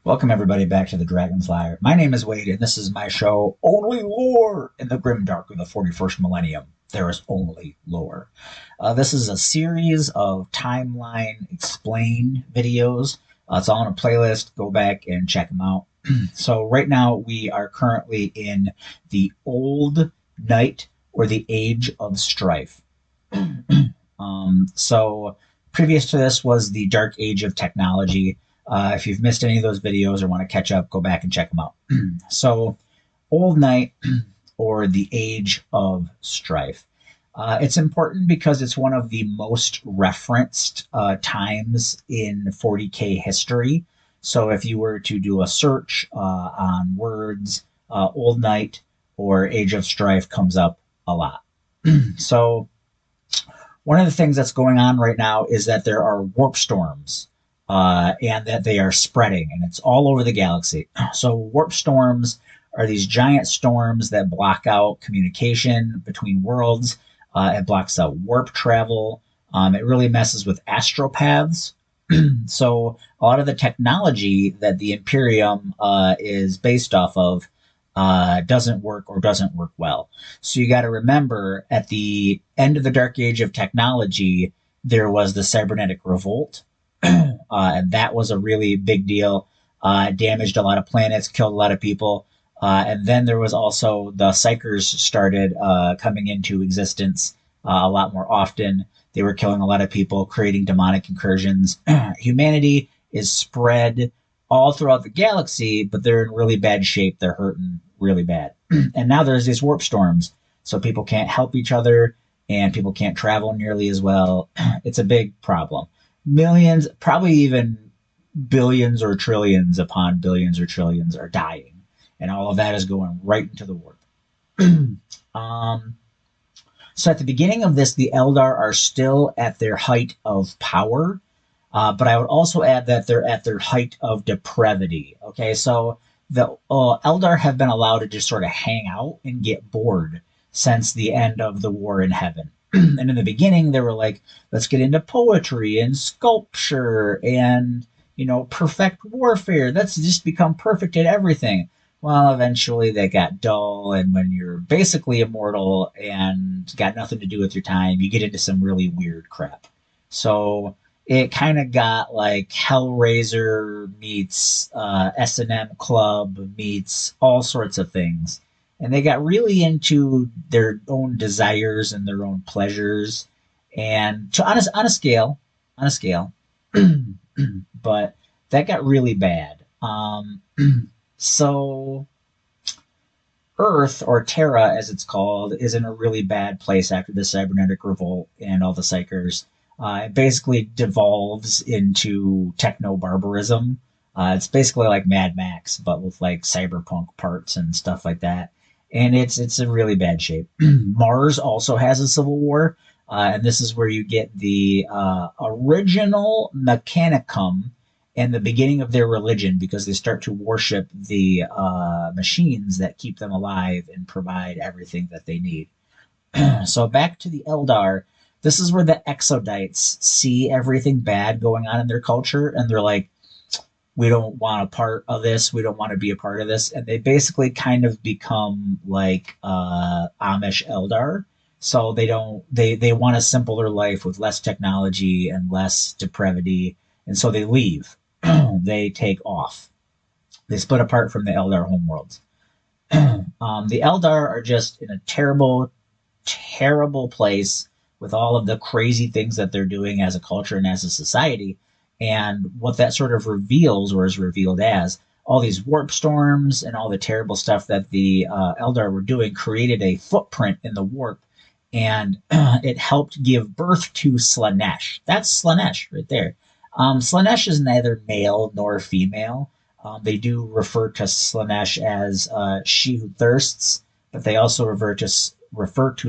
Welcome everybody back to the Dragon's Lair. My name is Wade, and this is my show, Only Lore. In the grimdark of the 41st millennium, there is only lore. This is a series of timeline explained videos. It's all on a playlist. Go back and check them out. So right now we are currently in the Old Night or the Age of Strife. So previous to this was the Dark Age of Technology. If you've missed any of those videos or want to catch up, go back and check them out. So, Old Night or the Age of Strife. It's important because it's one of the most referenced times in 40K history. So, if you were to do a search on words, Old Night or Age of Strife comes up a lot. So, one of the things that's going on right now is that there are warp storms. And that they are spreading, and it's all over the galaxy. So warp storms are these giant storms that block out communication between worlds. It blocks out warp travel. It really messes with astropaths. So a lot of the technology that the Imperium is based off of doesn't work or doesn't work well. So you got to remember, at the end of the Dark Age of Technology, there was the Cybernetic Revolt. And that was a really big deal. Damaged a lot of planets, killed a lot of people. And then there was also the Psychers started coming into existence a lot more often. They were killing a lot of people, creating demonic incursions. Humanity is spread all throughout the galaxy, but they're in really bad shape. They're hurting really bad. And now there's these warp storms, so people can't help each other and people can't travel nearly as well. It's a big problem. Millions, probably even billions or trillions upon billions or trillions are dying. And all of that is going right into the warp. So at the beginning of this, the Eldar are still at their height of power. But I would also add that they're at their height of depravity. Okay, so the Eldar have been allowed to just sort of hang out and get bored since the end of the war in heaven. And in the beginning, they were like, let's get into poetry and sculpture and, perfect warfare. Let's just become perfect at everything. Well, eventually they got dull. And when you're basically immortal and got nothing to do with your time, you get into some really weird crap. So it kind of got like Hellraiser meets S&M Club meets all sorts of things. And they got really into their own desires and their own pleasures, and on a scale, but that got really bad. So Earth, or Terra as it's called, is in a really bad place after the Cybernetic Revolt and all the Psychers. It basically devolves into techno barbarism. It's basically like Mad Max, but with like cyberpunk parts and stuff like that. And it's a really bad shape. Mars also has a civil war, and this is where you get the original Mechanicum and the beginning of their religion, because they start to worship the machines that keep them alive and provide everything that they need. So back to the Eldar, this is where the Exodites see everything bad going on in their culture, and they're like, we don't want a part of this. We don't want to be a part of this. And they basically kind of become like Amish Eldar. So they want a simpler life with less technology and less depravity. And so they leave. They take off. They split apart from the Eldar homeworlds. The Eldar are just in a terrible, terrible place with all of the crazy things that they're doing as a culture and as a society. And what that sort of reveals, or is revealed as, all these warp storms and all the terrible stuff that the Eldar were doing created a footprint in the warp, and it helped give birth to Slannesh. That's Slannesh right there. Slannesh is neither male nor female. They do refer to Slannesh as she who thirsts, but they also refer to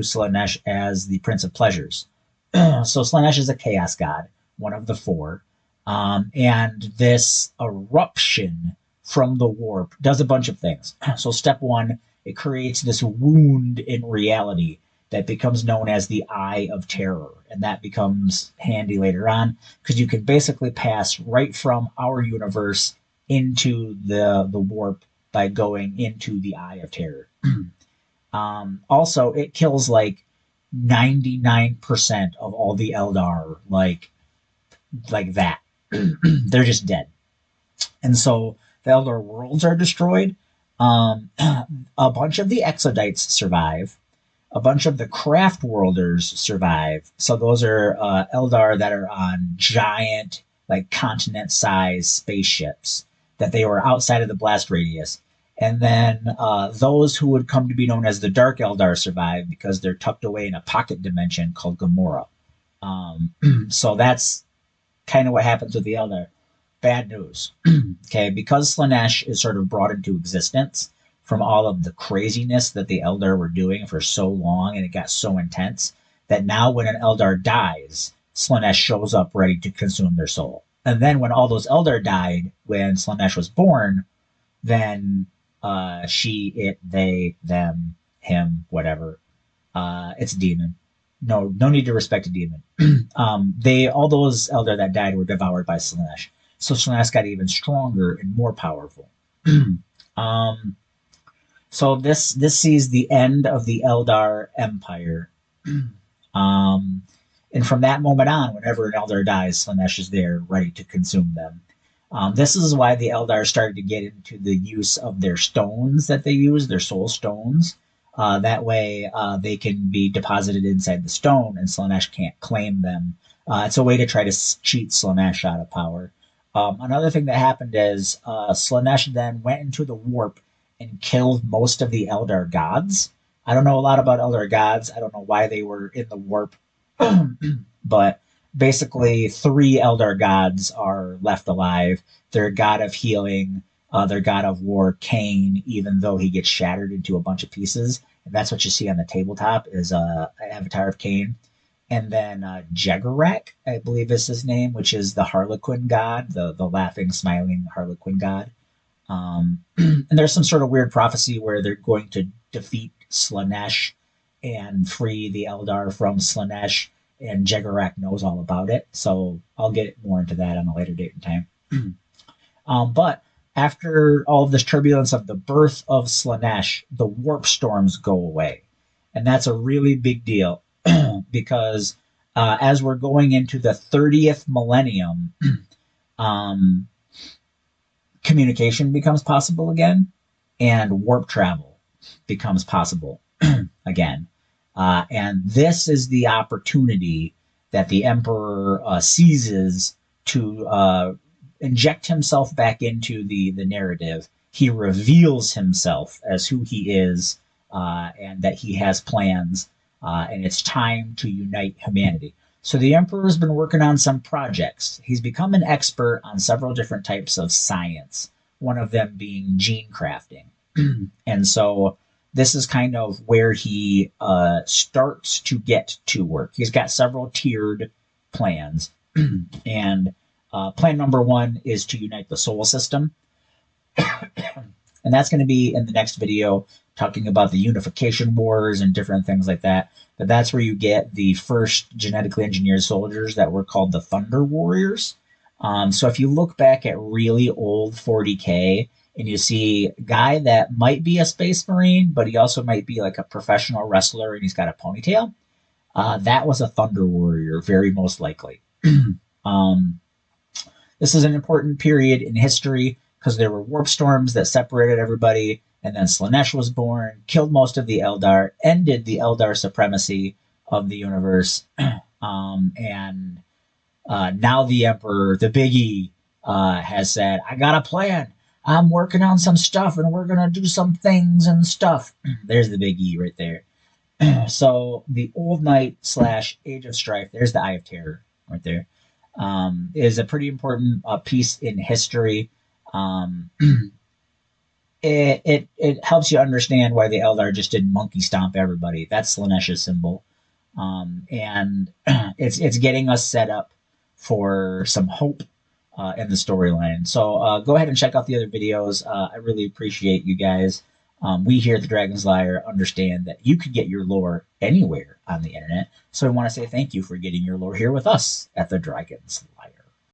Slannesh as the Prince of Pleasures. So Slannesh is a chaos god, one of the four. And this eruption from the warp does a bunch of things. So step one, it creates this wound in reality that becomes known as the Eye of Terror. And that becomes handy later on, because you can basically pass right from our universe into the warp by going into the Eye of Terror. Also, it kills like 99% of all the Eldar, like that. They're just dead. And so the Eldar worlds are destroyed. A bunch of the Exodites survive. A bunch of the Craft Worlders survive. So those are Eldar that are on giant, like continent-sized spaceships that they were outside of the blast radius. And then those who would come to be known as the Dark Eldar survive because they're tucked away in a pocket dimension called Gamora. So that's kind of what happens with the Eldar. Bad news. Okay, because Slaanesh is sort of brought into existence from all of the craziness that the Eldar were doing for so long, and it got so intense that now when an Eldar dies, Slaanesh shows up ready to consume their soul. And then when all those Eldar died, when Slaanesh was born, then she, it, they, them, him, whatever. It's a demon. No need to respect a demon. All those Eldar that died were devoured by Slaanesh. So Slaanesh got even stronger and more powerful. So this sees the end of the Eldar Empire. And from that moment on, whenever an Eldar dies, Slaanesh is there ready to consume them. This is why the Eldar started to get into the use of their stones that they use, their soul stones. That way they can be deposited inside the stone and Slaanesh can't claim them. It's a way to try to cheat Slaanesh out of power. Another thing that happened is Slaanesh then went into the warp and killed most of the Eldar gods. I don't know a lot about Eldar gods. I don't know why they were in the warp. But basically, 3 Eldar gods are left alive. Their god of healing, their god of war, Cain, even though he gets shattered into a bunch of pieces. And that's what you see on the tabletop is an avatar of Cain. And then Jegarak, I believe is his name, which is the Harlequin god, the laughing, smiling Harlequin god. And there's some sort of weird prophecy where they're going to defeat Slaanesh and free the Eldar from Slaanesh, and Jegarak knows all about it. So I'll get more into that on a later date and time. But after all of this turbulence of the birth of Slaanesh, the warp storms go away. And that's a really big deal because as we're going into the 30th millennium, communication becomes possible again, and warp travel becomes possible again. And this is the opportunity that the Emperor seizes to inject himself back into the narrative. He reveals himself as who he is and that he has plans, and it's time to unite humanity. So the Emperor's been working on some projects. He's become an expert on several different types of science, one of them being gene crafting. And so this is kind of where he starts to get to work. He's got several tiered plans. And plan number 1 is to unite the solar system. And that's going to be in the next video, talking about the unification wars and different things like that. But that's where you get the first genetically engineered soldiers that were called the Thunder Warriors. So if you look back at really old 40K, and you see a guy that might be a space marine, but he also might be like a professional wrestler and he's got a ponytail, that was a Thunder Warrior, very most likely. This is an important period in history because there were warp storms that separated everybody, and then Slaanesh was born, killed most of the Eldar, ended the Eldar supremacy of the universe, and now the Emperor, the Big E, has said, I got a plan. I'm working on some stuff, and we're going to do some things and stuff. There's the Big E right there. So the Old Night / Age of Strife, there's the Eye of Terror right there, is a pretty important piece in history. It helps you understand why the Eldar just didn't monkey stomp everybody. That's Slaanesh's symbol. And it's getting us set up for some hope in the storyline. So go ahead and check out the other videos. I really appreciate you guys. We here at the Dragon's Lair understand that you can get your lore anywhere on the internet. So I want to say thank you for getting your lore here with us at the Dragon's Lair.